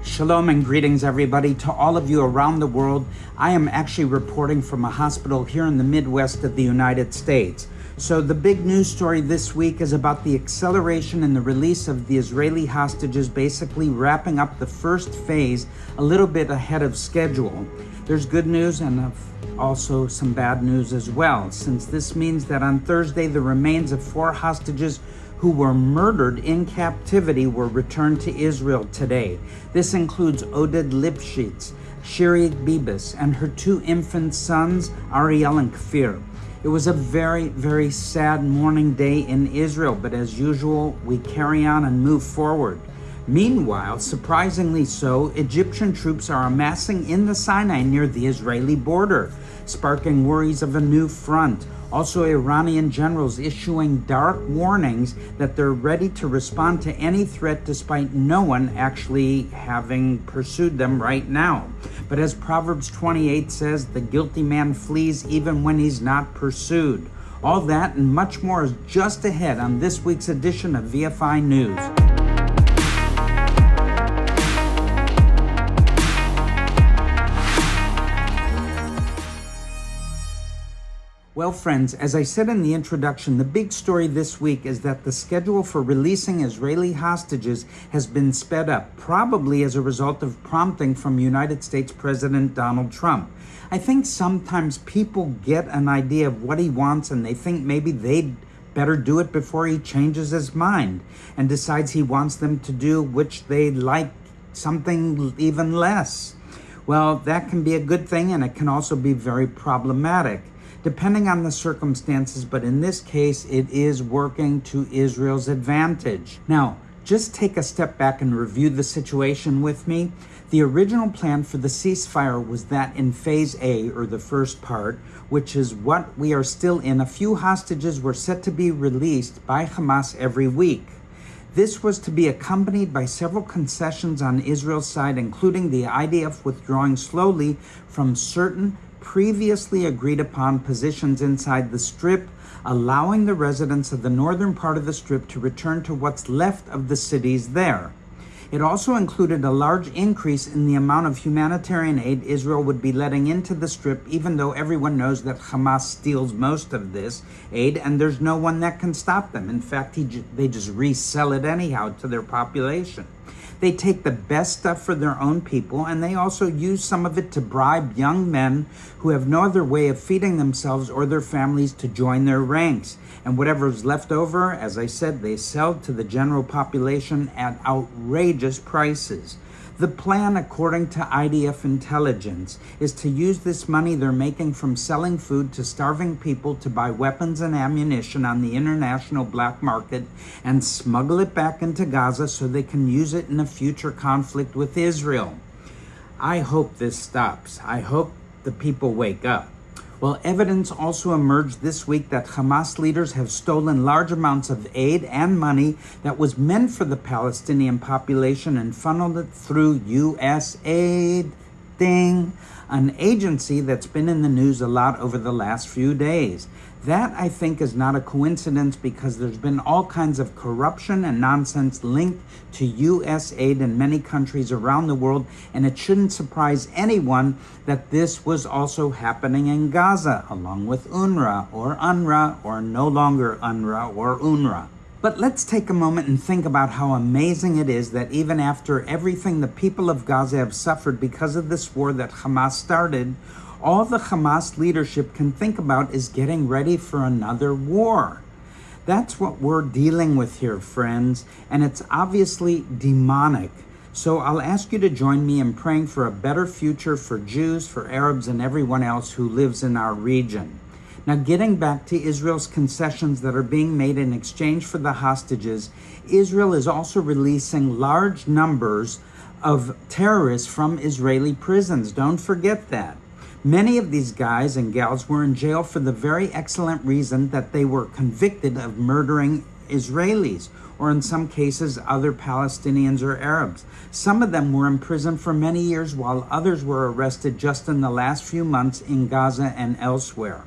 Shalom and greetings, everybody, to all of you around the world. I am actually reporting from a hospital here in the Midwest of the United States. So the big news story this week is about the acceleration in the release of the Israeli hostages, basically wrapping up the first phase a little bit ahead of schedule. There's good news and also some bad news as well, since this means that on Thursday the remains of 4 hostages who were murdered in captivity were returned to Israel today. This includes Oded Lipschitz, Shiri Bibas, and her 2 infant sons, Ariel and Kfir. It was a very, very sad mourning day in Israel, but as usual, we carry on and move forward. Meanwhile, surprisingly so, Egyptian troops are amassing in the Sinai near the Israeli border, sparking worries of a new front. Also, Iranian generals issuing dark warnings that they're ready to respond to any threat despite no one actually having pursued them right now. But as Proverbs 28 says, the guilty man flees even when he's not pursued. All that and much more is just ahead on this week's edition of VFI News. Well, friends, as I said in the introduction, the big story this week is that the schedule for releasing Israeli hostages has been sped up, probably as a result of prompting from United States President Donald Trump. I think sometimes people get an idea of what he wants and they think maybe they'd better do it before he changes his mind and decides he wants them to do which they like something even less. Well, that can be a good thing and it can also be very problematic, depending on the circumstances, but in this case, it is working to Israel's advantage. Now, just take a step back and review the situation with me. The original plan for the ceasefire was that in Phase A, or the first part, which is what we are still in, a few hostages were set to be released by Hamas every week. This was to be accompanied by several concessions on Israel's side, including the IDF withdrawing slowly from certain previously agreed upon positions inside the Strip, allowing the residents of the northern part of the Strip to return to what's left of the cities there. It also included a large increase in the amount of humanitarian aid Israel would be letting into the Strip, even though everyone knows that Hamas steals most of this aid and there's no one that can stop them. In fact, they just resell it anyhow to their population. They take the best stuff for their own people, and they also use some of it to bribe young men who have no other way of feeding themselves or their families to join their ranks. And whatever is left over, as I said, they sell to the general population at outrageous prices. The plan, according to IDF intelligence, is to use this money they're making from selling food to starving people to buy weapons and ammunition on the international black market and smuggle it back into Gaza so they can use it in a future conflict with Israel. I hope this stops. I hope the people wake up. Well, evidence also emerged this week that Hamas leaders have stolen large amounts of aid and money that was meant for the Palestinian population and funneled it through USAID, an agency that's been in the news a lot over the last few days. That, I think, is not a coincidence because there's been all kinds of corruption and nonsense linked to USAID in many countries around the world, and it shouldn't surprise anyone that this was also happening in Gaza, along with UNRWA, or no longer UNRWA or UNRWA. But let's take a moment and think about how amazing it is that even after everything the people of Gaza have suffered because of this war that Hamas started, all the Hamas leadership can think about is getting ready for another war. That's what we're dealing with here, friends, and it's obviously demonic. So I'll ask you to join me in praying for a better future for Jews, for Arabs, and everyone else who lives in our region. Now, getting back to Israel's concessions that are being made in exchange for the hostages, Israel is also releasing large numbers of terrorists from Israeli prisons. Don't forget that. Many of these guys and gals were in jail for the very excellent reason that they were convicted of murdering Israelis, or in some cases, other Palestinians or Arabs. Some of them were in prison for many years, while others were arrested just in the last few months in Gaza and elsewhere.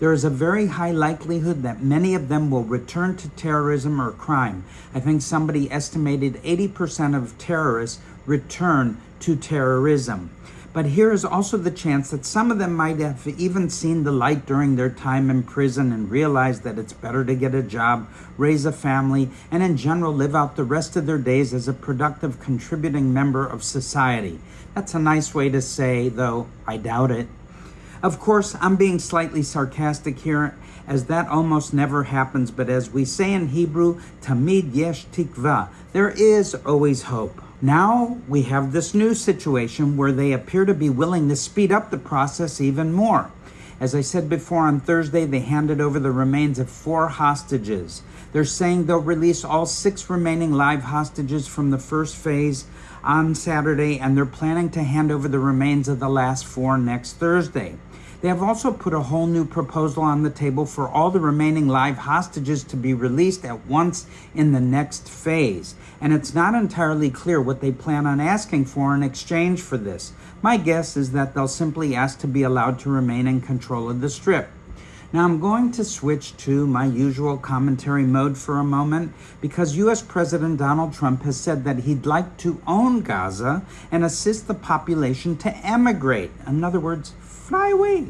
There is a very high likelihood that many of them will return to terrorism or crime. I think somebody estimated 80% of terrorists return to terrorism. But here is also the chance that some of them might have even seen the light during their time in prison and realized that it's better to get a job, raise a family, and in general live out the rest of their days as a productive, contributing member of society. That's a nice way to say, though I doubt it. Of course, I'm being slightly sarcastic here, as that almost never happens, but as we say in Hebrew, tamid yesh tikva, there is always hope. Now we have this new situation where they appear to be willing to speed up the process even more. As I said before, on Thursday, they handed over the remains of 4 hostages. They're saying they'll release all 6 remaining live hostages from the first phase on Saturday, and they're planning to hand over the remains of the last 4 next Thursday. They have also put a whole new proposal on the table for all the remaining live hostages to be released at once in the next phase. And it's not entirely clear what they plan on asking for in exchange for this. My guess is that they'll simply ask to be allowed to remain in control of the Strip. Now I'm going to switch to my usual commentary mode for a moment because U.S. President Donald Trump has said that he'd like to own Gaza and assist the population to emigrate. In other words, fly away,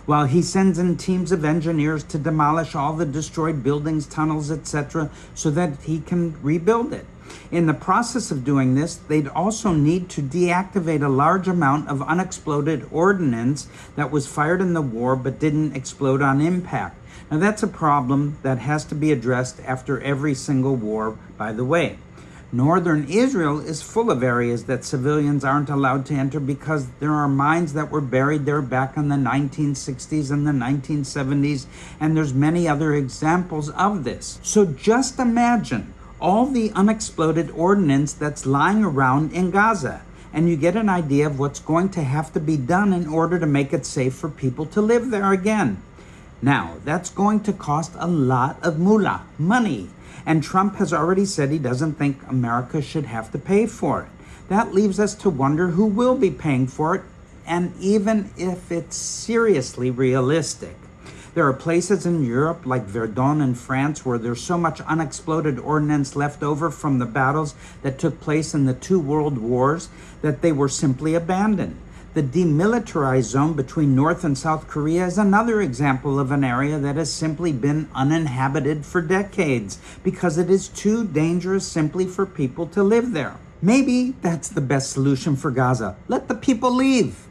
while he sends in teams of engineers to demolish all the destroyed buildings, tunnels, etc., so that he can rebuild it. In the process of doing this, they'd also need to deactivate a large amount of unexploded ordnance that was fired in the war but didn't explode on impact. Now that's a problem that has to be addressed after every single war, by the way. Northern Israel is full of areas that civilians aren't allowed to enter because there are mines that were buried there back in the 1960s and the 1970s, and there's many other examples of this. So just imagine all the unexploded ordnance that's lying around in Gaza, and you get an idea of what's going to have to be done in order to make it safe for people to live there again. Now, that's going to cost a lot of moolah, money, and Trump has already said he doesn't think America should have to pay for it. That leaves us to wonder who will be paying for it, and even if it's seriously realistic. There are places in Europe like Verdun in France where there's so much unexploded ordnance left over from the battles that took place in the 2 world wars that they were simply abandoned. The demilitarized zone between North and South Korea is another example of an area that has simply been uninhabited for decades because it is too dangerous simply for people to live there. Maybe that's the best solution for Gaza. Let the people leave.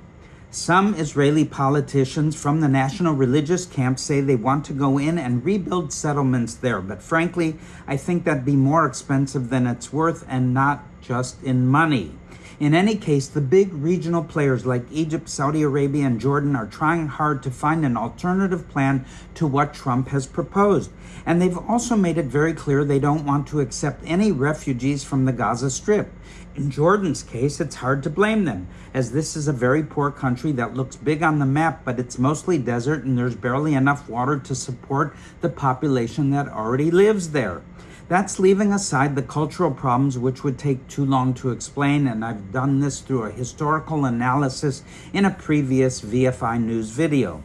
Some Israeli politicians from the national religious camp say they want to go in and rebuild settlements there, but frankly, I think that'd be more expensive than it's worth and not just in money. In any case, the big regional players like Egypt, Saudi Arabia, and Jordan are trying hard to find an alternative plan to what Trump has proposed. And they've also made it very clear they don't want to accept any refugees from the Gaza Strip. In Jordan's case, it's hard to blame them, as this is a very poor country that looks big on the map, but it's mostly desert and there's barely enough water to support the population that already lives there. That's leaving aside the cultural problems, which would take too long to explain, and I've done this through a historical analysis in a previous VFI news video.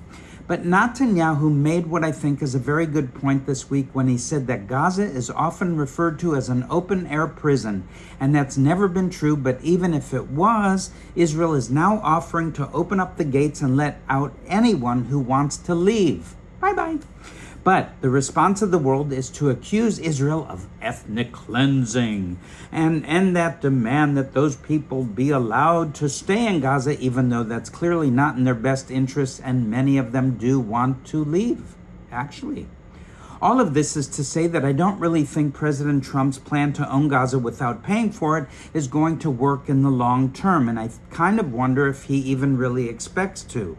But Netanyahu made what I think is a very good point this week when he said that Gaza is often referred to as an open-air prison, and that's never been true, but even if it was, Israel is now offering to open up the gates and let out anyone who wants to leave. Bye-bye. But the response of the world is to accuse Israel of ethnic cleansing and that demand that those people be allowed to stay in Gaza, even though that's clearly not in their best interests, and many of them do want to leave, actually. All of this is to say that I don't really think President Trump's plan to own Gaza without paying for it is going to work in the long term, and I kind of wonder if he even really expects to.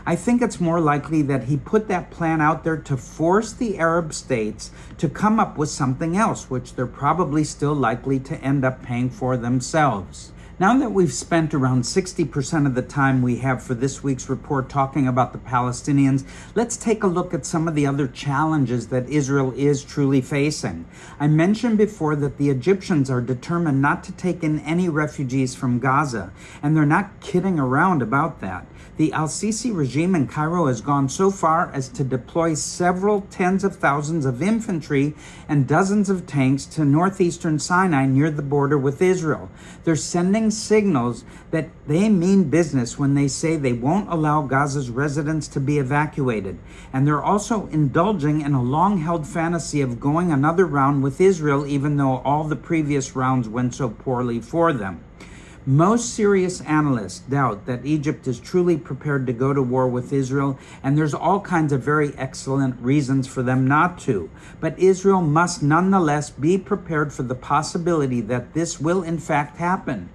I think it's more likely that he put that plan out there to force the Arab states to come up with something else, which they're probably still likely to end up paying for themselves. Now that we've spent around 60% of the time we have for this week's report talking about the Palestinians, let's take a look at some of the other challenges that Israel is truly facing. I mentioned before that the Egyptians are determined not to take in any refugees from Gaza, and they're not kidding around about that. The al-Sisi regime in Cairo has gone so far as to deploy several tens of thousands of infantry and dozens of tanks to northeastern Sinai near the border with Israel. They're sending sending signals that they mean business when they say they won't allow Gaza's residents to be evacuated. And they're also indulging in a long-held fantasy of going another round with Israel, even though all the previous rounds went so poorly for them. Most serious analysts doubt that Egypt is truly prepared to go to war with Israel, and there's all kinds of very excellent reasons for them not to. But Israel must nonetheless be prepared for the possibility that this will in fact happen.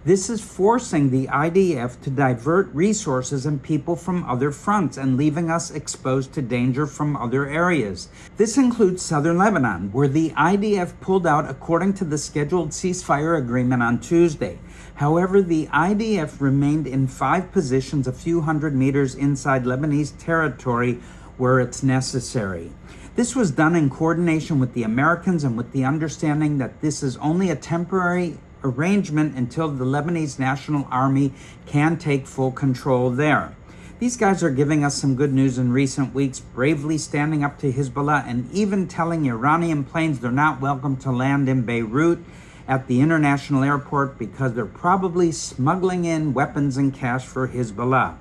This is forcing the IDF to divert resources and people from other fronts and leaving us exposed to danger from other areas. This includes southern Lebanon, where the IDF pulled out according to the scheduled ceasefire agreement on Tuesday. However, the IDF remained in 5 positions a few hundred meters inside Lebanese territory where it's necessary. This was done in coordination with the Americans and with the understanding that this is only a temporary arrangement until the Lebanese National Army can take full control there. These guys are giving us some good news in recent weeks, bravely standing up to Hezbollah and even telling Iranian planes they're not welcome to land in Beirut at the international airport because they're probably smuggling in weapons and cash for Hezbollah.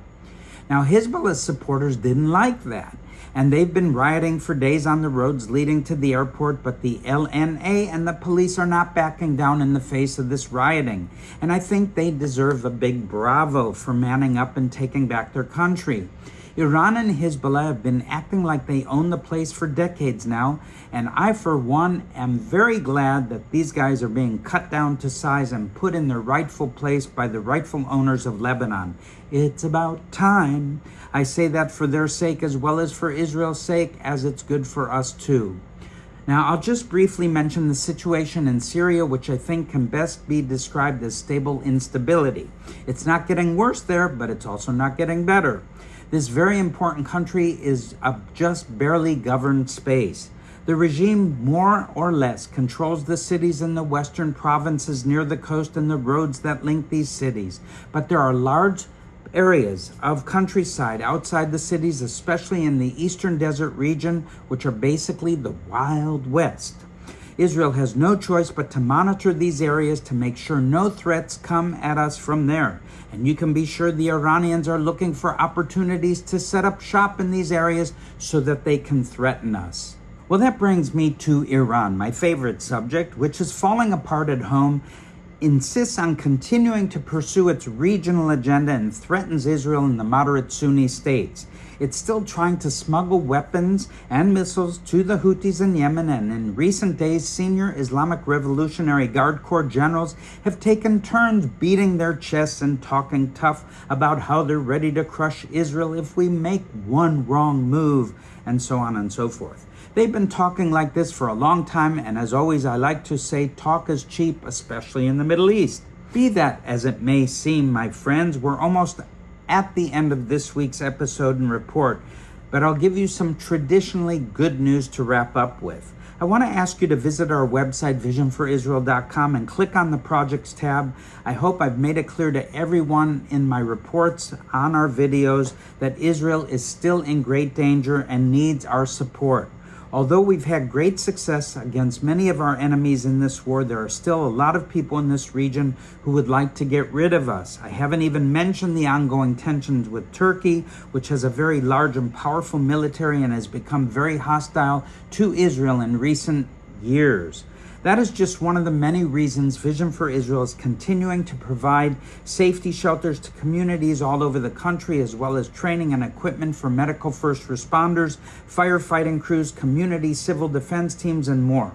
Now, Hezbollah's supporters didn't like that, and they've been rioting for days on the roads leading to the airport, but the LNA and the police are not backing down in the face of this rioting. And I think they deserve a big bravo for manning up and taking back their country. Iran and Hezbollah have been acting like they own the place for decades now, and I, for one, am very glad that these guys are being cut down to size and put in their rightful place by the rightful owners of Lebanon. It's about time. I say that for their sake as well as for Israel's sake, as it's good for us too. Now, I'll just briefly mention the situation in Syria, which I think can best be described as stable instability. It's not getting worse there, but it's also not getting better. This very important country is a just barely governed space. The regime more or less controls the cities in the western provinces near the coast and the roads that link these cities. But there are large areas of countryside outside the cities, especially in the eastern desert region, which are basically the Wild West. Israel has no choice but to monitor these areas to make sure no threats come at us from there. And you can be sure the Iranians are looking for opportunities to set up shop in these areas so that they can threaten us. Well, that brings me to Iran, my favorite subject, which is falling apart at home, insists on continuing to pursue its regional agenda, and threatens Israel and the moderate Sunni states. It's still trying to smuggle weapons and missiles to the Houthis in Yemen, and in recent days, senior Islamic Revolutionary Guard Corps generals have taken turns beating their chests and talking tough about how they're ready to crush Israel if we make one wrong move, and so on and so forth. They've been talking like this for a long time, and as always, I like to say talk is cheap, especially in the Middle East. Be that as it may seem, my friends, we're almost at the end of this week's episode and report, but I'll give you some traditionally good news to wrap up with. I want to ask you to visit our website, visionforisrael.com, and click on the Projects tab. I hope I've made it clear to everyone in my reports on our videos that Israel is still in great danger and needs our support. Although we've had great success against many of our enemies in this war, there are still a lot of people in this region who would like to get rid of us. I haven't even mentioned the ongoing tensions with Turkey, which has a very large and powerful military and has become very hostile to Israel in recent years. That is just one of the many reasons Vision for Israel is continuing to provide safety shelters to communities all over the country, as well as training and equipment for medical first responders, firefighting crews, community civil defense teams, and more.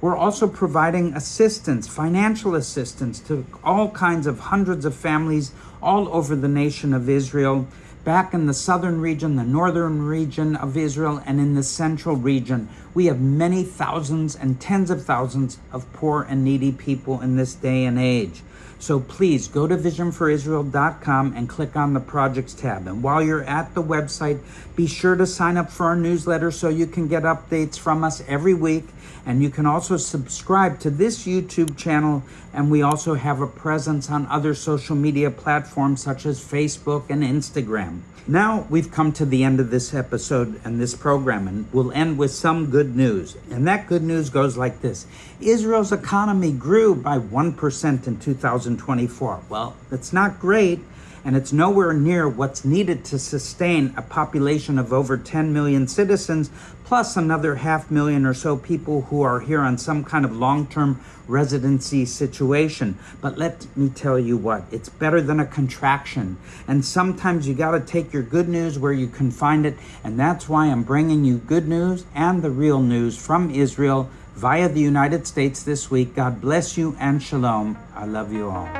We're also providing assistance, financial assistance, to all kinds of hundreds of families all over the nation of Israel, back in the southern region, the northern region of Israel, and in the central region. We have many thousands and tens of thousands of poor and needy people in this day and age. So please go to visionforisrael.com and click on the Projects tab. And while you're at the website, be sure to sign up for our newsletter so you can get updates from us every week. And you can also subscribe to this YouTube channel, and we also have a presence on other social media platforms such as Facebook and Instagram. Now we've come to the end of this episode and this program, and we'll end with some good news. And that good news goes like this. Israel's economy grew by 1% in 2024. Well, it's not great, and it's nowhere near what's needed to sustain a population of over 10 million citizens, plus another 500,000 or so people who are here on some kind of long-term residency situation. But let me tell you what, it's better than a contraction. And sometimes you got to take your good news where you can find it. And that's why I'm bringing you good news and the real news from Israel via the United States this week. God bless you and shalom. I love you all.